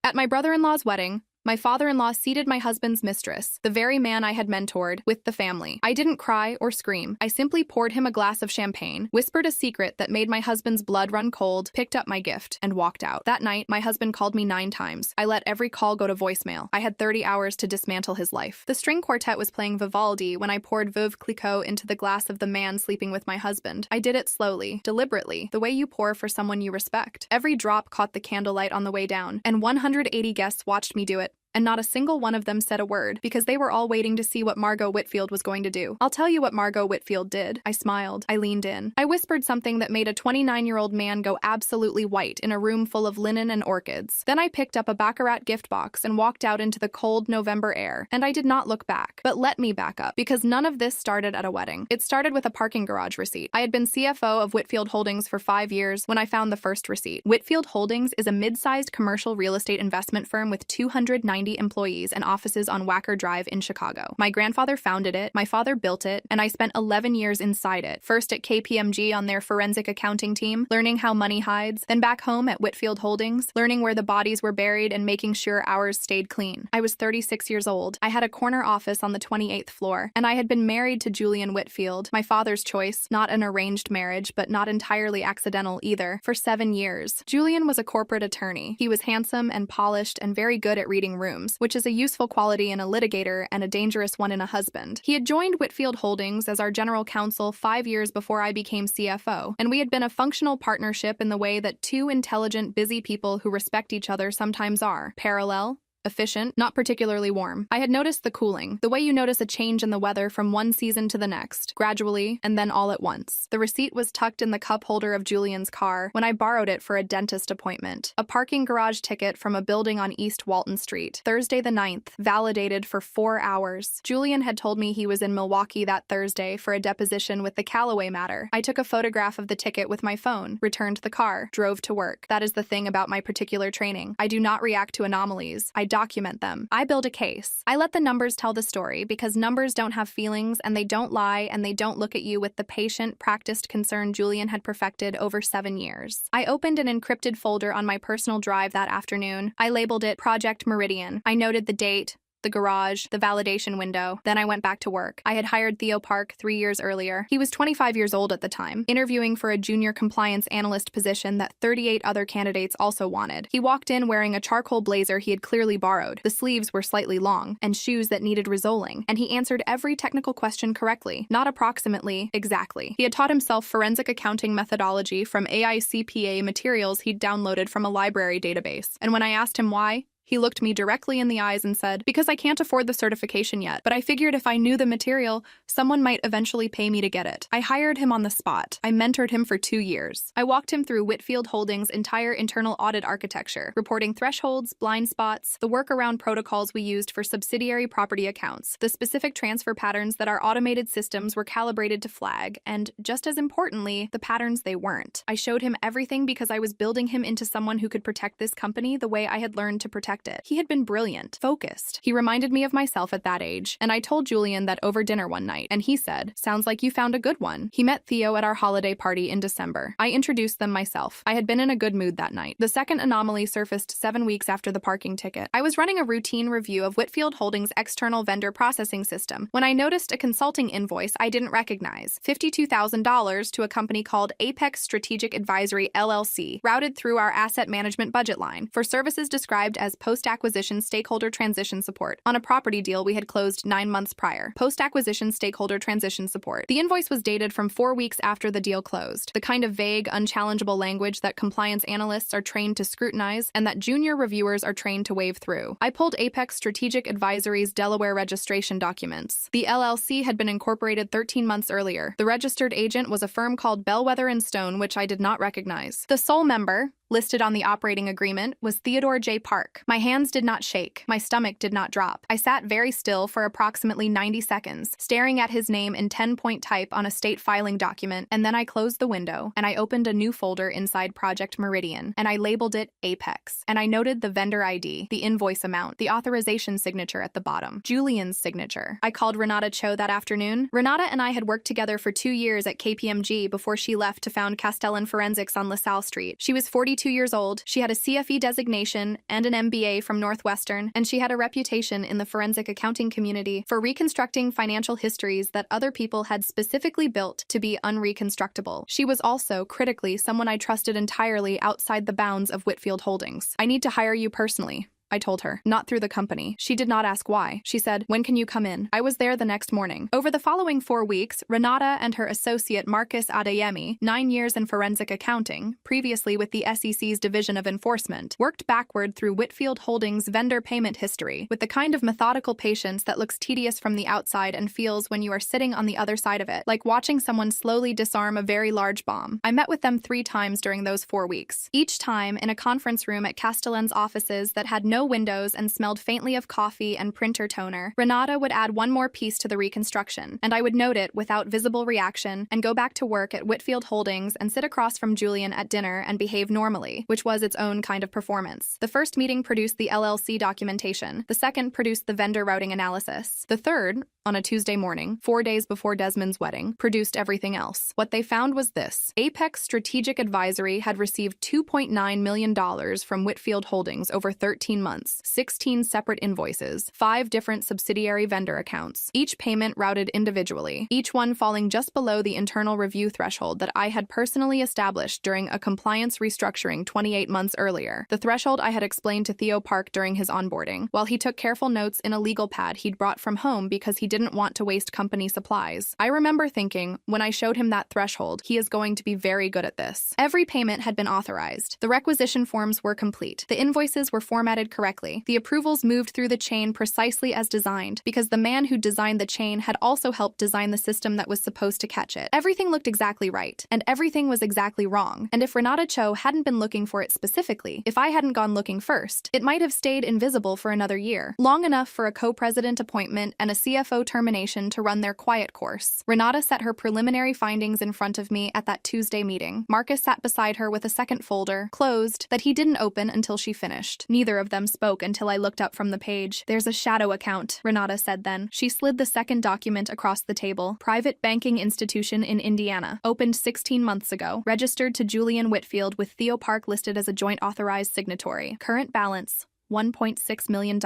At my brother-in-law's wedding, my father-in-law seated my husband's mistress, the very man I had mentored, with the family. I didn't cry or scream. I simply poured him a glass of champagne, whispered a secret that made my husband's blood run cold, picked up my gift, and walked out. That night, my husband called me 9 times. I let every call go to voicemail. I had 30 hours to dismantle his life. The string quartet was playing Vivaldi when I poured Veuve Clicquot into the glass of the man sleeping with my husband. I did it slowly, deliberately, the way you pour for someone you respect. Every drop caught the candlelight on the way down, and 180 guests watched me do it. And not a single one of them said a word, because they were all waiting to see what Margot Whitfield was going to do. I'll tell you what Margot Whitfield did. I smiled. I leaned in. I whispered something that made a 29-year-old man go absolutely white in a room full of linen and orchids. Then I picked up a Baccarat gift box and walked out into the cold November air. And I did not look back. But let me back up, because none of this started at a wedding. It started with a parking garage receipt. I had been CFO of Whitfield Holdings for 5 years when I found the first receipt. Whitfield Holdings is a mid-sized commercial real estate investment firm with 290 employees and offices on Wacker Drive in Chicago. My grandfather founded it, my father built it, and I spent 11 years inside it. First at KPMG on their forensic accounting team, learning how money hides, then back home at Whitfield Holdings, learning where the bodies were buried and making sure ours stayed clean. I was 36 years old. I had a corner office on the 28th floor, and I had been married to Julian Whitfield, my father's choice, not an arranged marriage, but not entirely accidental either, for 7 years. Julian was a corporate attorney. He was handsome and polished and very good at reading rooms, which is a useful quality in a litigator and a dangerous one in a husband. He had joined Whitfield Holdings as our general counsel 5 years before I became CFO, and we had been a functional partnership in the way that two intelligent, busy people who respect each other sometimes are. Parallel, efficient, not particularly warm. I had noticed the cooling, the way you notice a change in the weather from one season to the next, gradually, and then all at once. The receipt was tucked in the cup holder of Julian's car when I borrowed it for a dentist appointment. A parking garage ticket from a building on East Walton Street. Thursday the 9th, validated for 4 hours. Julian had told me he was in Milwaukee that Thursday for a deposition with the Callaway matter. I took a photograph of the ticket with my phone, returned the car, drove to work. That is the thing about my particular training. I do not react to anomalies. I document them. I build a case. I let the numbers tell the story because numbers don't have feelings and they don't lie and they don't look at you with the patient, practiced concern Julian had perfected over 7 years. I opened an encrypted folder on my personal drive that afternoon. I labeled it Project Meridian. I noted the date, the garage, the validation window. Then I went back to work. I had hired Theo Park 3 years earlier. He was 25 years old at the time, interviewing for a junior compliance analyst position that 38 other candidates also wanted. He walked in wearing a charcoal blazer he had clearly borrowed. The sleeves were slightly long, and shoes that needed resoling, and he answered every technical question correctly, not approximately, exactly. He had taught himself forensic accounting methodology from AICPA materials he'd downloaded from a library database. And when I asked him why, he looked me directly in the eyes and said, "Because I can't afford the certification yet, but I figured if I knew the material, someone might eventually pay me to get it." I hired him on the spot. I mentored him for 2 years. I walked him through Whitfield Holdings' entire internal audit architecture, reporting thresholds, blind spots, the workaround protocols we used for subsidiary property accounts, the specific transfer patterns that our automated systems were calibrated to flag, and, just as importantly, the patterns they weren't. I showed him everything because I was building him into someone who could protect this company the way I had learned to protect it. He had been brilliant, focused. He reminded me of myself at that age, and I told Julian that over dinner one night, and he said, "Sounds like you found a good one." He met Theo at our holiday party in December. I introduced them myself. I had been in a good mood that night. The second anomaly surfaced 7 weeks after the parking ticket. I was running a routine review of Whitfield Holdings' external vendor processing system when I noticed a consulting invoice I didn't recognize, $52,000 to a company called Apex Strategic Advisory LLC, routed through our asset management budget line for services described as post-acquisition stakeholder transition support on a property deal we had closed 9 months prior. Post-acquisition stakeholder transition support. The invoice was dated from 4 weeks after the deal closed, the kind of vague, unchallengeable language that compliance analysts are trained to scrutinize and that junior reviewers are trained to wave through. I pulled Apex Strategic Advisory's Delaware registration documents. The LLC had been incorporated 13 months earlier. The registered agent was a firm called Bellwether and Stone, which I did not recognize. The sole member, listed on the operating agreement, was Theodore J. Park. My hands did not shake. My stomach did not drop. I sat very still for approximately 90 seconds, staring at his name in 10-point type on a state filing document, and then I closed the window, and I opened a new folder inside Project Meridian, and I labeled it Apex, and I noted the vendor ID, the invoice amount, the authorization signature at the bottom, Julian's signature. I called Renata Cho that afternoon. Renata and I had worked together for 2 years at KPMG before she left to found Castellan Forensics on LaSalle Street. She was 42 32 years old, she had a CFE designation and an MBA from Northwestern, and she had a reputation in the forensic accounting community for reconstructing financial histories that other people had specifically built to be unreconstructible. She was also, critically, someone I trusted entirely outside the bounds of Whitfield Holdings. "I need to hire you personally," I told her, "not through the company." She did not ask why. She said, "When can you come in?" I was there the next morning. Over the following 4 weeks, Renata and her associate Marcus Adeyemi, 9 years in forensic accounting, previously with the SEC's Division of Enforcement, worked backward through Whitfield Holdings' vendor payment history with the kind of methodical patience that looks tedious from the outside and feels when you are sitting on the other side of it, like watching someone slowly disarm a very large bomb. I met with them 3 times during those 4 weeks, each time in a conference room at Castellan's offices that had no windows and smelled faintly of coffee and printer toner. Renata would add one more piece to the reconstruction, and I would note it without visible reaction and go back to work at Whitfield Holdings and sit across from Julian at dinner and behave normally, which was its own kind of performance. The first meeting produced the LLC documentation. The second produced the vendor routing analysis. The third, on a Tuesday morning, 4 days before Desmond's wedding, produced everything else. What they found was this: Apex Strategic Advisory had received $2.9 million from Whitfield Holdings over 13 months, 16 separate invoices, 5 different subsidiary vendor accounts, each payment routed individually, each one falling just below the internal review threshold that I had personally established during a compliance restructuring 28 months earlier, the threshold I had explained to Theo Park during his onboarding, while he took careful notes in a legal pad he'd brought from home because he didn't want to waste company supplies. I remember thinking, when I showed him that threshold, he is going to be very good at this. Every payment had been authorized. The requisition forms were complete. The invoices were formatted correctly. The approvals moved through the chain precisely as designed, because the man who designed the chain had also helped design the system that was supposed to catch it. Everything looked exactly right, and everything was exactly wrong. And if Renata Cho hadn't been looking for it specifically, if I hadn't gone looking first, it might have stayed invisible for another year, long enough for a co-president appointment and a CFO termination to run their quiet course. Renata set her preliminary findings in front of me at that Tuesday meeting. Marcus sat beside her with a second folder, closed, that he didn't open until she finished. Neither of them spoke until I looked up from the page. "There's a shadow account," Renata said then. She slid the second document across the table. "Private banking institution in Indiana. Opened 16 months ago. Registered to Julian Whitfield with Theo Park listed as a joint authorized signatory. Current balance, $1.6 million.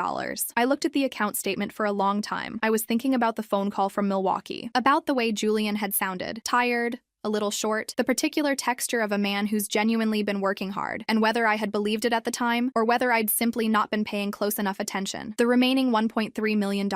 I looked at the account statement for a long time. I was thinking about the phone call from Milwaukee, about the way Julian had sounded. Tired, a little short, the particular texture of a man who's genuinely been working hard, and whether I had believed it at the time, or whether I'd simply not been paying close enough attention. "The remaining $1.3 million,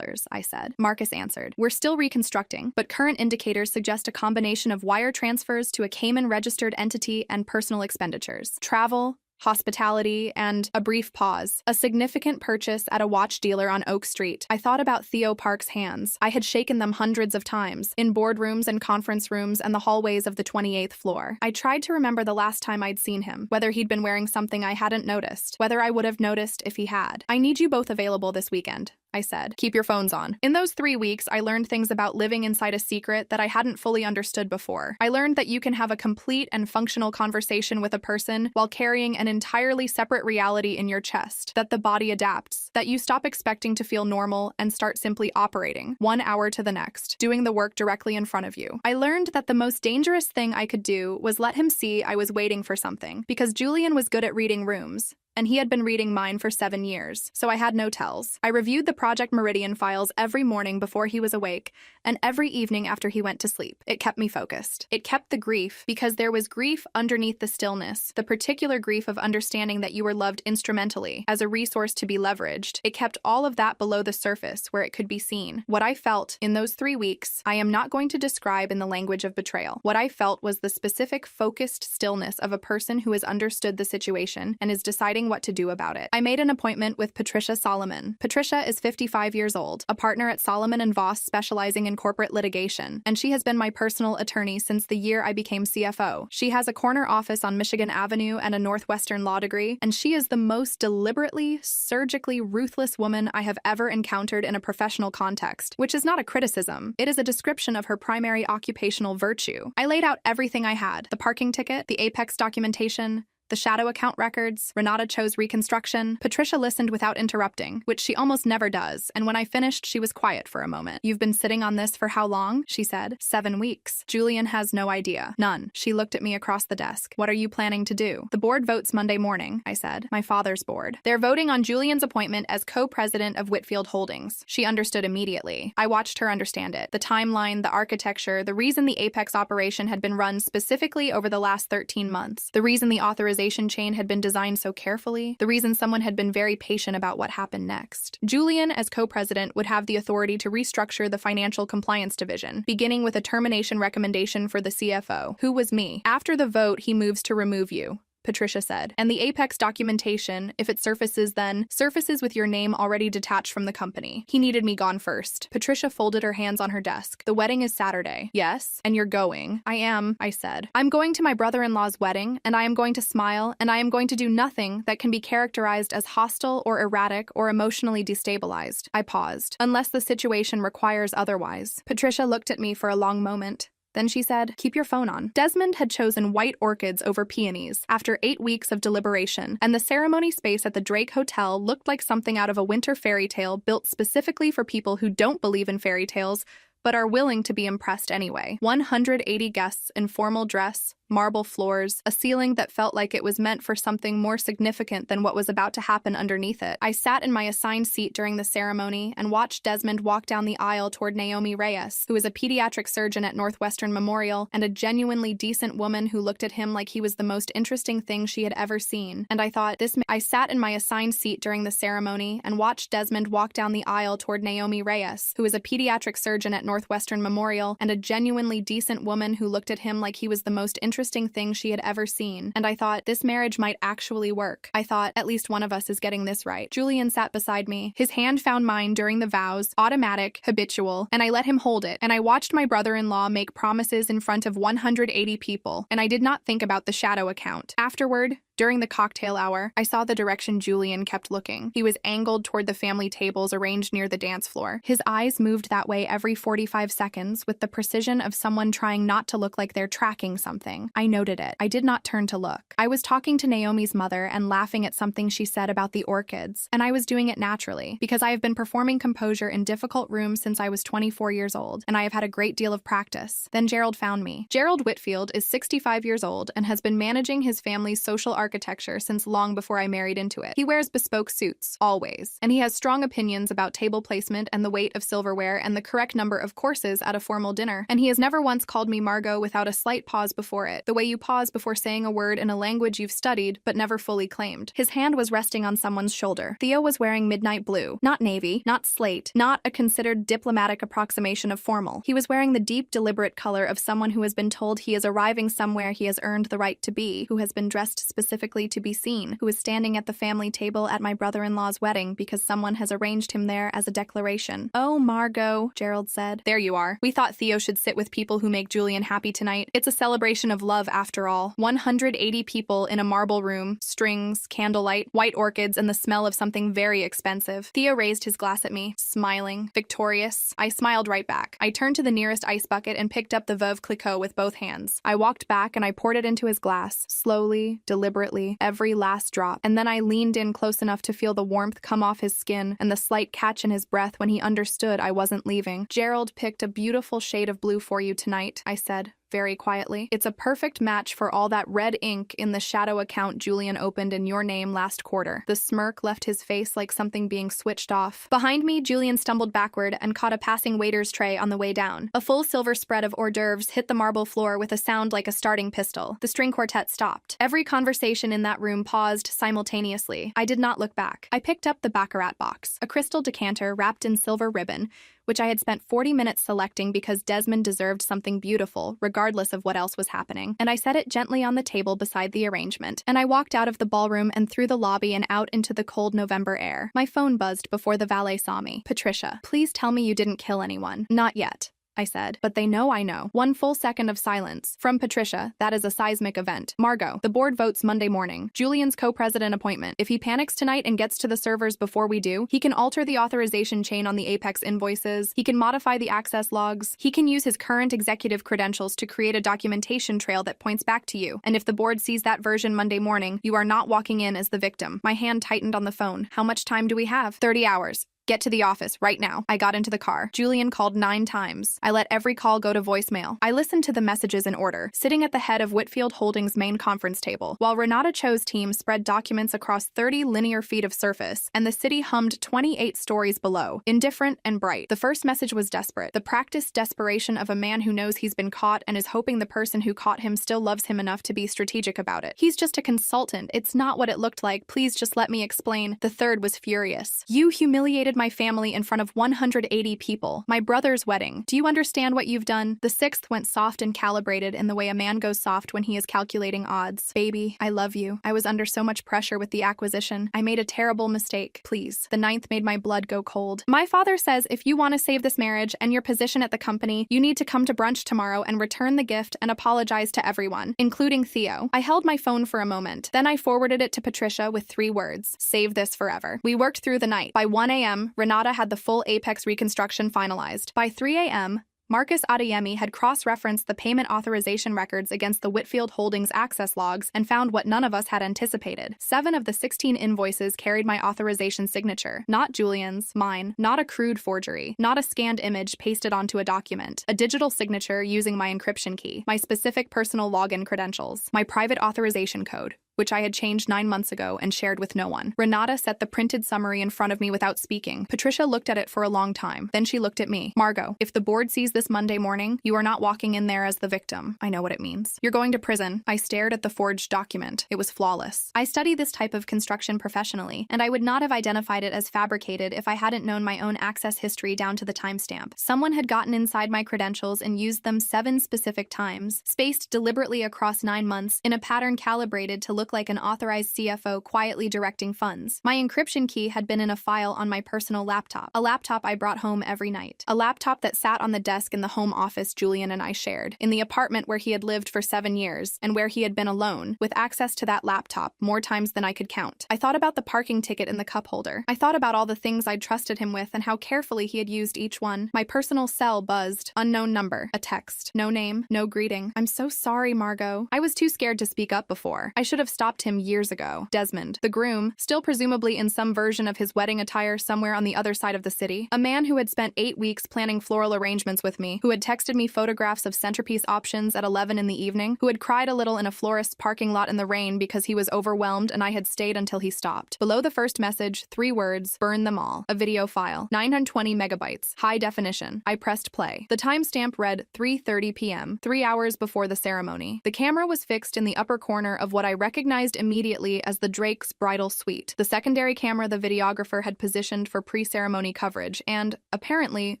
I said. Marcus answered. "We're still reconstructing, but current indicators suggest a combination of wire transfers to a Cayman-registered entity and personal expenditures. Travel, hospitality, and" a brief pause, "a significant purchase at a watch dealer on Oak Street." I thought about Theo Park's hands. I had shaken them hundreds of times, in boardrooms and conference rooms and the hallways of the 28th floor. I tried to remember the last time I'd seen him, whether he'd been wearing something I hadn't noticed, whether I would have noticed if he had. "I need you both available this weekend," I said. "Keep your phones on." In those 3 weeks, I learned things about living inside a secret that I hadn't fully understood before. I learned that you can have a complete and functional conversation with a person while carrying an entirely separate reality in your chest, that the body adapts, that you stop expecting to feel normal and start simply operating, 1 hour to the next, doing the work directly in front of you. I learned that the most dangerous thing I could do was let him see I was waiting for something, because Julian was good at reading rooms, and he had been reading mine for 7 years, so I had no tells. I reviewed the Project Meridian files every morning before he was awake, and every evening after he went to sleep. It kept me focused. It kept the grief, because there was grief underneath the stillness, the particular grief of understanding that you were loved instrumentally, as a resource to be leveraged. It kept all of that below the surface, where it could be seen. What I felt in those 3 weeks, I am not going to describe in the language of betrayal. What I felt was the specific, focused stillness of a person who has understood the situation and is deciding what to do about it. I made an appointment with Patricia Solomon. Patricia is 55 years old, a partner at Solomon & Voss specializing in corporate litigation, and she has been my personal attorney since the year I became CFO. She has a corner office on Michigan Avenue and a Northwestern law degree, and she is the most deliberately, surgically ruthless woman I have ever encountered in a professional context, which is not a criticism. It is a description of her primary occupational virtue. I laid out everything I had: the parking ticket, the Apex documentation, The shadow account records, Renata Cho's reconstruction. Patricia listened without interrupting, which she almost never does, and when I finished, she was quiet for a moment. You've been sitting on this for how long? She said. 7 weeks. Julian has no idea. None. She looked at me across the desk. What are you planning to do? The board votes Monday morning, I said. My father's board. They're voting on Julian's appointment as co-president of Whitfield Holdings. She understood immediately. I watched her understand it. The timeline, the architecture, the reason the Apex operation had been run specifically over the last 13 months, the reason the authorization chain had been designed so carefully, the reason someone had been very patient about what happened next. Julian, as co-president, would have the authority to restructure the financial compliance division, beginning with a termination recommendation for the CFO, who was me. After the vote, he moves to remove you, Patricia said. And the Apex documentation, if it surfaces then, surfaces with your name already detached from the company. He needed me gone first. Patricia folded her hands on her desk. The wedding is Saturday. Yes, and you're going. I am, I said. I'm going to my brother-in-law's wedding, and I am going to smile, and I am going to do nothing that can be characterized as hostile or erratic or emotionally destabilized. I paused. Unless the situation requires otherwise. Patricia looked at me for a long moment. Then she said, keep your phone on. Desmond had chosen white orchids over peonies after 8 weeks of deliberation, and the ceremony space at the Drake Hotel looked like something out of a winter fairy tale built specifically for people who don't believe in fairy tales, but are willing to be impressed anyway. 180 guests in formal dress, marble floors, a ceiling that felt like it was meant for something more significant than what was about to happen underneath it. I sat in my assigned seat during the ceremony and watched Desmond walk down the aisle toward Naomi Reyes, who is a pediatric surgeon at Northwestern Memorial and a genuinely decent woman who looked at him like he was the most interesting thing she had ever seen. And I thought, I sat in my assigned seat during the ceremony and watched Desmond walk down the aisle toward Naomi Reyes, who is a pediatric surgeon at Northwestern Memorial and a genuinely decent woman who looked at him like he was the most interesting thing she had ever seen. And I thought, this marriage might actually work. I thought, at least one of us is getting this right. Julian sat beside me. His hand found mine during the vows, automatic, habitual, and I let him hold it. And I watched my brother-in-law make promises in front of 180 people, and I did not think about the shadow account. Afterward, during the cocktail hour, I saw the direction Julian kept looking. He was angled toward the family tables arranged near the dance floor. His eyes moved that way every 45 seconds with the precision of someone trying not to look like they're tracking something. I noted it. I did not turn to look. I was talking to Naomi's mother and laughing at something she said about the orchids, and I was doing it naturally because I have been performing composure in difficult rooms since I was 24 years old, and I have had a great deal of practice. Then Gerald found me. Gerald Whitfield is 65 years old and has been managing his family's social architecture since long before I married into it. He wears bespoke suits, always, and he has strong opinions about table placement and the weight of silverware and the correct number of courses at a formal dinner. And he has never once called me Margot without a slight pause before it, the way you pause before saying a word in a language you've studied but never fully claimed. His hand was resting on someone's shoulder. Theo was wearing midnight blue, not navy, not slate, not a considered diplomatic approximation of formal. He was wearing the deep, deliberate color of someone who has been told he is arriving somewhere he has earned the right to be, who has been dressed specifically to be seen, who is standing at the family table at my brother-in-law's wedding because someone has arranged him there as a declaration. Oh, Margot, Gerald said. There you are. We thought Theo should sit with people who make Julian happy tonight. It's a celebration of love after all. 180 people in a marble room, strings, candlelight, white orchids, and the smell of something very expensive. Theo raised his glass at me, smiling, victorious. I smiled right back. I turned to the nearest ice bucket and picked up the Veuve Clicquot with both hands. I walked back and I poured it into his glass, slowly, deliberately, every last drop, and then I leaned in close enough to feel the warmth come off his skin and the slight catch in his breath when he understood I wasn't leaving. Gerald picked a beautiful shade of blue for you tonight, I said, very quietly. It's a perfect match for all that red ink in the shadow account Julian opened in your name last quarter. The smirk left his face like something being switched off. Behind me, Julian stumbled backward and caught a passing waiter's tray on the way down. A full silver spread of hors d'oeuvres hit the marble floor with a sound like a starting pistol. The string quartet stopped. Every conversation in that room paused simultaneously. I did not look back. I picked up the baccarat box, a crystal decanter wrapped in silver ribbon, which I had spent 40 minutes selecting because Desmond deserved something beautiful, regardless of what else was happening. And I set it gently on the table beside the arrangement. And I walked out of the ballroom and through the lobby and out into the cold November air. My phone buzzed before the valet saw me. Patricia, please tell me you didn't kill anyone. Not yet. I said. But they know I know. 1 full second of silence. From Patricia, that is a seismic event. Margot, the board votes Monday morning. Julian's co-president appointment. If he panics tonight and gets to the servers before we do, he can alter the authorization chain on the Apex invoices. He can modify the access logs. He can use his current executive credentials to create a documentation trail that points back to you. And if the board sees that version Monday morning, you are not walking in as the victim. My hand tightened on the phone. How much time do we have? 30 hours. Get to the office right now. I got into the car. Julian called 9 times. I let every call go to voicemail. I listened to the messages in order, sitting at the head of Whitfield Holdings' main conference table, while Renata Cho's team spread documents across 30 linear feet of surface, and the city hummed 28 stories below, indifferent and bright. The first message was desperate, the practiced desperation of a man who knows he's been caught and is hoping the person who caught him still loves him enough to be strategic about it. He's just a consultant. It's not what it looked like. Please just let me explain. The third was furious. You humiliated my family in front of 180 people. My brother's wedding. Do you understand what you've done? The sixth went soft and calibrated in the way a man goes soft when he is calculating odds. Baby, I love you. I was under so much pressure with the acquisition. I made a terrible mistake. Please. The ninth made my blood go cold. My father says if you want to save this marriage and your position at the company, you need to come to brunch tomorrow and return the gift and apologize to everyone, including Theo. I held my phone for a moment. Then I forwarded it to Patricia with 3 words. Save this forever. We worked through the night. By 1 a.m., Renata had the full Apex reconstruction finalized. By 3 a.m., Marcus Adeyemi had cross-referenced the payment authorization records against the Whitfield Holdings access logs and found what none of us had anticipated. 7 of the 16 invoices carried my authorization signature. Not Julian's, mine. Not a crude forgery. Not a scanned image pasted onto a document. A digital signature using my encryption key. My specific personal login credentials. My private authorization code, which I had changed 9 months ago and shared with no one. Renata set the printed summary in front of me without speaking. Patricia looked at it for a long time. Then she looked at me. Margot, if the board sees this Monday morning, you are not walking in there as the victim. I know what it means. You're going to prison. I stared at the forged document. It was flawless. I study this type of construction professionally, and I would not have identified it as fabricated if I hadn't known my own access history down to the timestamp. Someone had gotten inside my credentials and used them 7 specific times, spaced deliberately across 9 months, in a pattern calibrated to look like an authorized CFO quietly directing funds. My encryption key had been in a file on my personal laptop, a laptop I brought home every night, a laptop that sat on the desk in the home office Julian and I shared, in the apartment where he had lived for 7 years, and where he had been alone, with access to that laptop more times than I could count. I thought about the parking ticket in the cup holder. I thought about all the things I'd trusted him with and how carefully he had used each one. My personal cell buzzed. Unknown number. A text. No name. No greeting. I'm so sorry, Margot. I was too scared to speak up before. I should have stopped him years ago. Desmond, the groom, still presumably in some version of his wedding attire somewhere on the other side of the city. A man who had spent 8 weeks planning floral arrangements with me, who had texted me photographs of centerpiece options at 11 in the evening, who had cried a little in a florist's parking lot in the rain because he was overwhelmed and I had stayed until he stopped. Below the first message, 3 words, burn them all. A video file, 920 megabytes, high definition. I pressed play. The timestamp read 3:30 p.m., 3 hours before the ceremony. The camera was fixed in the upper corner of what I recognized immediately as the Drake's bridal suite. The secondary camera the videographer had positioned for pre-ceremony coverage and, apparently,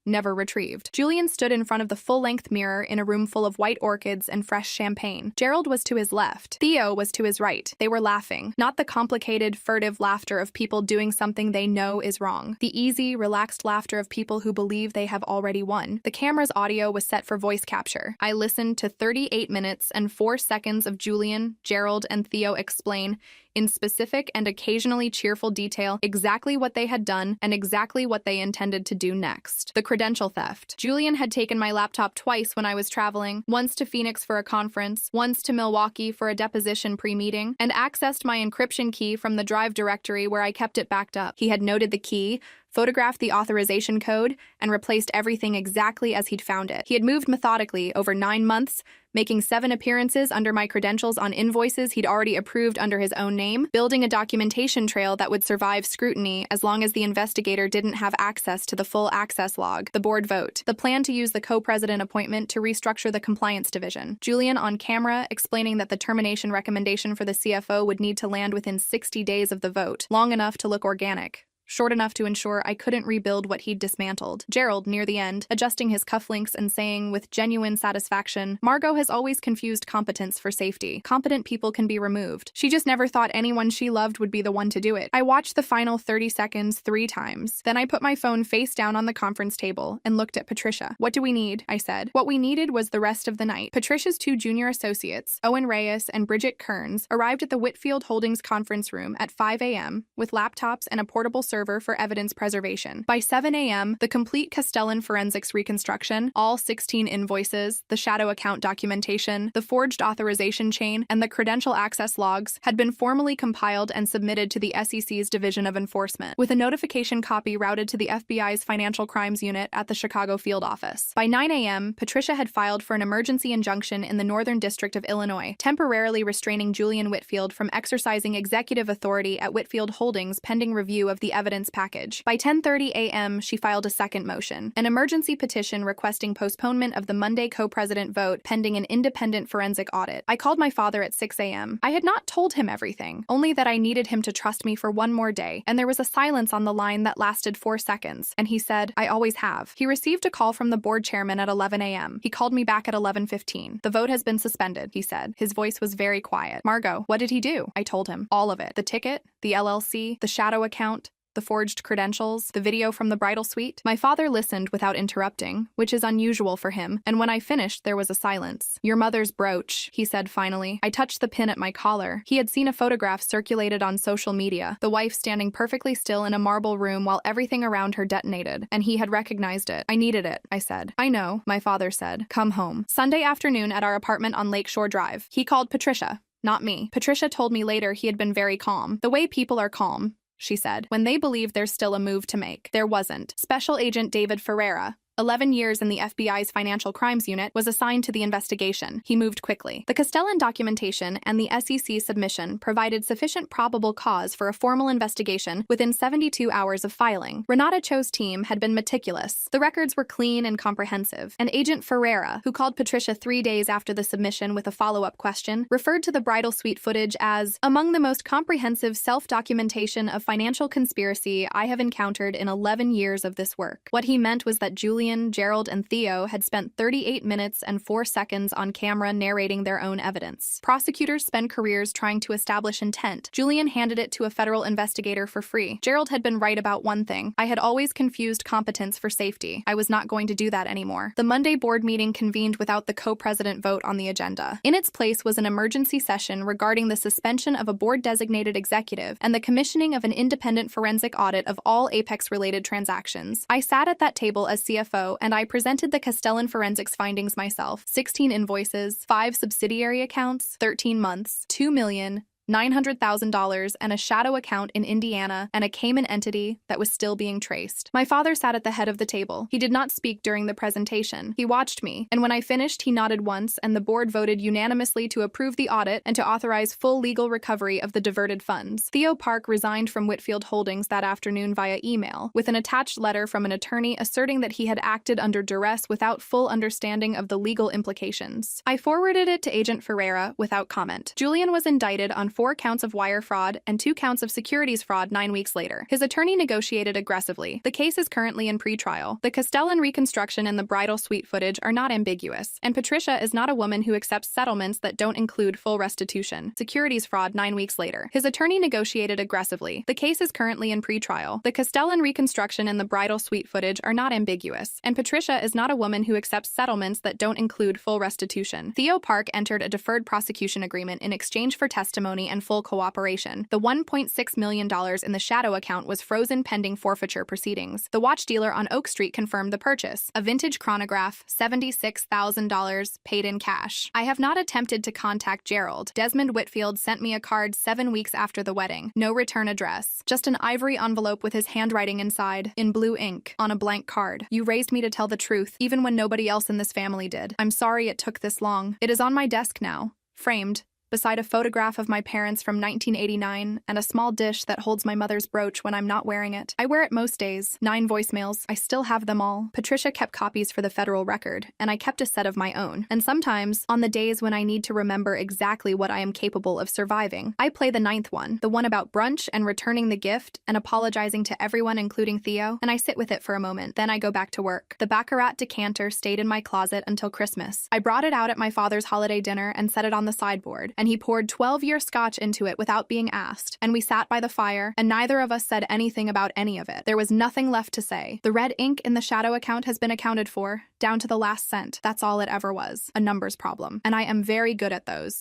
never retrieved. Julian stood in front of the full-length mirror in a room full of white orchids and fresh champagne. Gerald was to his left. Theo was to his right. They were laughing. Not the complicated, furtive laughter of people doing something they know is wrong. The easy, relaxed laughter of people who believe they have already won. The camera's audio was set for voice capture. I listened to 38 minutes and 4 seconds of Julian, Gerald, and Theo explain, in specific and occasionally cheerful detail, exactly what they had done and exactly what they intended to do next. The credential theft. Julian had taken my laptop twice when I was traveling, once to Phoenix for a conference, once to Milwaukee for a deposition pre-meeting, and accessed my encryption key from the drive directory where I kept it backed up. He had noted the key, photographed the authorization code, and replaced everything exactly as he'd found it. He had moved methodically over 9 months, making 7 appearances under my credentials on invoices he'd already approved under his own name, building a documentation trail that would survive scrutiny as long as the investigator didn't have access to the full access log, the board vote, the plan to use the co-president appointment to restructure the compliance division. Julian on camera explaining that the termination recommendation for the CFO would need to land within 60 days of the vote, long enough to look organic. short enough to ensure I couldn't rebuild what he'd dismantled. Gerald, near the end, adjusting his cufflinks and saying with genuine satisfaction, "Margot has always confused competence for safety. Competent people can be removed. She just never thought anyone she loved would be the one to do it." I watched the final 30 seconds 3 times. Then I put my phone face down on the conference table and looked at Patricia. "What do we need?" I said. What we needed was the rest of the night. Patricia's 2 junior associates, Owen Reyes and Bridget Kearns, arrived at the Whitfield Holdings conference room at 5 a.m. with laptops and a portable server for evidence preservation. By 7 a.m., the complete Castellan forensics reconstruction, all 16 invoices, the shadow account documentation, the forged authorization chain, and the credential access logs had been formally compiled and submitted to the SEC's Division of Enforcement, with a notification copy routed to the FBI's Financial Crimes Unit at the Chicago field office. By 9 a.m., Patricia had filed for an emergency injunction in the Northern District of Illinois, temporarily restraining Julian Whitfield from exercising executive authority at Whitfield Holdings pending review of the evidence package. By 10:30 a.m., she filed a second motion, an emergency petition requesting postponement of the Monday co-president vote pending an independent forensic audit. I called my father at 6 a.m. I had not told him everything, only that I needed him to trust me for one more day, and there was a silence on the line that lasted 4 seconds, and he said, "I always have." He received a call from the board chairman at 11 a.m. He called me back at 11:15. "The vote has been suspended," he said. His voice was very quiet. "Margot, what did he do?" I told him. All of it. The ticket, the LLC, the shadow account, the forged credentials, the video from the bridal suite. My father listened without interrupting, which is unusual for him, and when I finished, there was a silence. "Your mother's brooch," he said finally. I touched the pin at my collar. He had seen a photograph circulated on social media, the wife standing perfectly still in a marble room while everything around her detonated, and he had recognized it. "I needed it," I said. "I know," my father said. "Come home." Sunday afternoon at our apartment on Lakeshore Drive. He called Patricia, not me. Patricia told me later he had been very calm. "The way people are calm," she said, "when they believe there's still a move to make." There wasn't. Special Agent David Ferreira, 11 years in the FBI's Financial Crimes Unit, was assigned to the investigation. He moved quickly. The Castellan documentation and the SEC submission provided sufficient probable cause for a formal investigation within 72 hours of filing. Renata Cho's team had been meticulous. The records were clean and comprehensive, and Agent Ferreira, who called Patricia 3 days after the submission with a follow-up question, referred to the bridal suite footage as among the most comprehensive self-documentation of financial conspiracy I have encountered in 11 years of this work. What he meant was that Julian, Gerald, and Theo had spent 38 minutes and 4 seconds on camera narrating their own evidence. Prosecutors spend careers trying to establish intent. Julian handed it to a federal investigator for free. Gerald had been right about one thing. I had always confused competence for safety. I was not going to do that anymore. The Monday board meeting convened without the co-president vote on the agenda. In its place was an emergency session regarding the suspension of a board-designated executive and the commissioning of an independent forensic audit of all Apex-related transactions. I sat at that table as CFO, and I presented the Castellan forensics findings myself. 16 invoices, 5 subsidiary accounts, 13 months, $2,900,000, and a shadow account in Indiana and a Cayman entity that was still being traced. My father sat at the head of the table. He did not speak during the presentation. He watched me, and when I finished, he nodded once, and the board voted unanimously to approve the audit and to authorize full legal recovery of the diverted funds. Theo Park resigned from Whitfield Holdings that afternoon via email, with an attached letter from an attorney asserting that he had acted under duress without full understanding of the legal implications. I forwarded it to Agent Ferreira without comment. Julian was indicted on 4 counts of wire fraud and 2 counts of securities fraud 9 weeks later. His attorney negotiated aggressively. The case is currently in pretrial. The Castellan reconstruction and the bridal suite footage are not ambiguous, and Patricia is not a woman who accepts settlements that don't include full restitution. Securities fraud 9 weeks later. His attorney negotiated aggressively. The case is currently in pretrial. The Castellan reconstruction and the bridal suite footage are not ambiguous, and Patricia is not a woman who accepts settlements that don't include full restitution. Theo Park entered a deferred prosecution agreement in exchange for testimony and full cooperation. The $1.6 million in the shadow account was frozen pending forfeiture proceedings. The watch dealer on Oak Street confirmed the purchase. A vintage chronograph, $76,000, paid in cash. I have not attempted to contact Gerald. Desmond Whitfield sent me a card 7 weeks after the wedding. No return address. Just an ivory envelope with his handwriting inside, in blue ink, on a blank card. "You raised me to tell the truth, even when nobody else in this family did. I'm sorry it took this long. It is on my desk now, framed, beside a photograph of my parents from 1989 and a small dish that holds my mother's brooch when I'm not wearing it. I wear it most days. 9 voicemails. I still have them all. Patricia kept copies for the federal record, and I kept a set of my own. And sometimes, on the days when I need to remember exactly what I am capable of surviving, I play the 9th one, the one about brunch and returning the gift and apologizing to everyone including Theo, and I sit with it for a moment. Then I go back to work. The Baccarat decanter stayed in my closet until Christmas. I brought it out at my father's holiday dinner and set it on the sideboard, and he poured 12-year scotch into it without being asked, and we sat by the fire, and neither of us said anything about any of it. There was nothing left to say. The red ink in the shadow account has been accounted for, down to the last cent. That's all it ever was. A numbers problem. And I am very good at those.